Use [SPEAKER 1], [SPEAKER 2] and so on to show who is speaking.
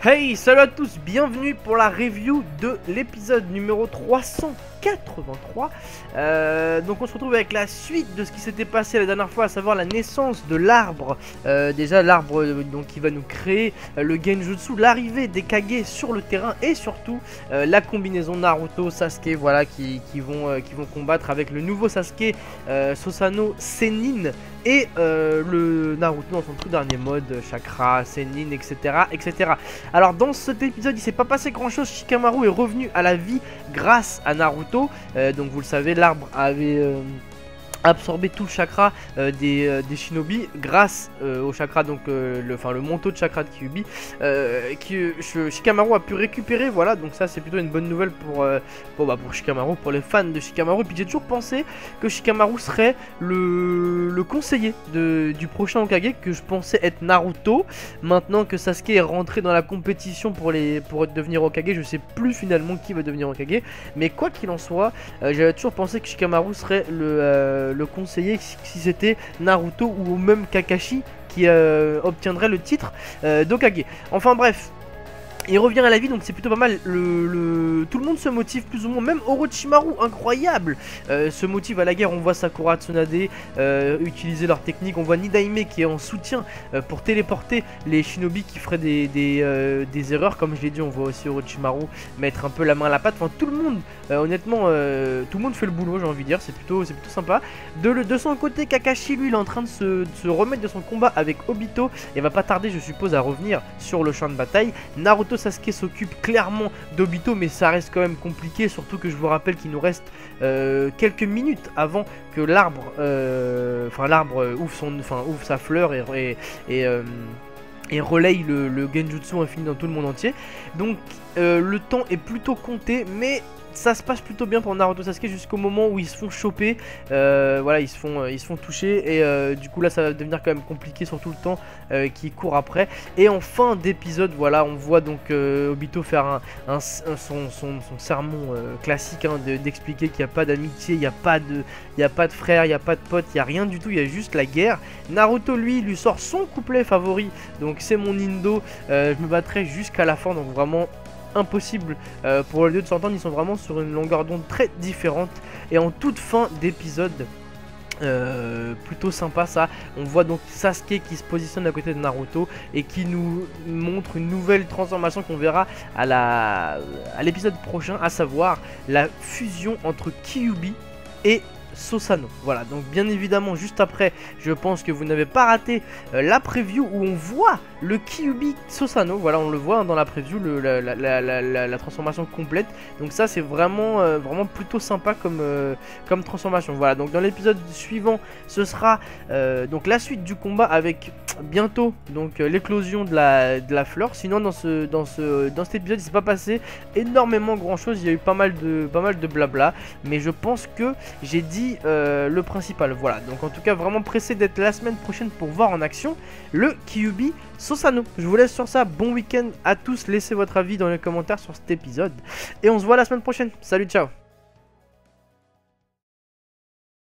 [SPEAKER 1] Hey, salut à tous, bienvenue pour la review de l'épisode numéro 383. Donc on se retrouve avec la suite de ce qui s'était passé la dernière fois, à savoir la naissance de l'arbre. Déjà l'arbre donc qui va nous créer le genjutsu, l'arrivée des Kage sur le terrain et surtout la combinaison Naruto Sasuke, voilà, qui vont combattre avec le nouveau Sasuke Susanoo Sennin. Et le Naruto dans son tout dernier mode, chakra, Sennin, etc., etc. Alors dans cet épisode il s'est pas passé grand chose, Shikamaru est revenu à la vie grâce à Naruto. Donc vous le savez, l'arbre avait absorber tout le chakra des shinobi grâce au chakra, donc le manteau de chakra de Kyuubi Shikamaru a pu récupérer, voilà, donc ça c'est plutôt une bonne nouvelle pour Shikamaru, pour les fans de Shikamaru. Puis j'ai toujours pensé que Shikamaru serait le conseiller du prochain Hokage, que je pensais être Naruto. Maintenant que Sasuke est rentré dans la compétition pour devenir Hokage, je sais plus finalement qui va devenir Hokage, mais quoi qu'il en soit, j'avais toujours pensé que Shikamaru serait le conseiller si c'était Naruto ou même Kakashi qui obtiendrait le titre d'Hokage. Enfin bref, il revient à la vie, donc c'est plutôt pas mal. Tout le monde se motive plus ou moins, même Orochimaru, incroyable, se motive à la guerre. On voit Sakura Tsunade utiliser leur technique, on voit Nidaime qui est en soutien pour téléporter les shinobi qui feraient des erreurs, comme je l'ai dit. On voit aussi Orochimaru mettre un peu la main à la pâte. Enfin tout le monde, honnêtement, tout le monde fait le boulot, j'ai envie de dire, c'est plutôt sympa. De son côté, Kakashi lui il est en train de se remettre de son combat avec Obito et va pas tarder, je suppose, à revenir sur le champ de bataille. Naruto Sasuke s'occupe clairement d'Obito, mais ça reste quand même compliqué, surtout que je vous rappelle qu'il nous reste quelques minutes avant que l'arbre ouvre sa fleur et relaye le genjutsu infini dans tout le monde entier. Donc le temps est plutôt compté, mais ça se passe plutôt bien pour Naruto Sasuke jusqu'au moment où ils se font choper, voilà, ils se font toucher, et du coup là ça va devenir quand même compliqué, surtout le temps qui court après. Et en fin d'épisode, voilà, on voit donc Obito faire son sermon classique, hein, d'expliquer qu'il n'y a pas d'amitié, il n'y a pas de frère, il n'y a pas de pote, il n'y a rien du tout, il y a juste la guerre. Naruto lui sort son couplet favori, donc c'est mon Indo, je me battrai jusqu'à la fin, donc vraiment impossible pour les deux de s'entendre. Ils sont vraiment sur une longueur d'onde très différente. Et en toute fin d'épisode, plutôt sympa ça, on voit donc Sasuke qui se positionne à côté de Naruto et qui nous montre une nouvelle transformation qu'on verra à l'épisode prochain, à savoir la fusion entre Kyuubi et Susanoo. Voilà, donc bien évidemment juste après, je pense que vous n'avez pas raté la preview où on voit le Kyuubi Susanoo. Voilà, on le voit, hein, dans la preview, la transformation complète. Donc ça c'est vraiment plutôt sympa comme transformation. Voilà, donc dans l'épisode suivant ce sera donc la suite du combat avec bientôt donc l'éclosion de la fleur. Sinon dans cet épisode il s'est pas passé énormément grand chose, il y a eu pas mal de blabla, mais je pense que j'ai dit le principal. Voilà, donc en tout cas vraiment pressé d'être la semaine prochaine pour voir en action le Kyuubi Susanoo. Je vous laisse sur ça, bon week-end à tous, laissez votre avis dans les commentaires sur cet épisode et on se voit la semaine prochaine. Salut, ciao.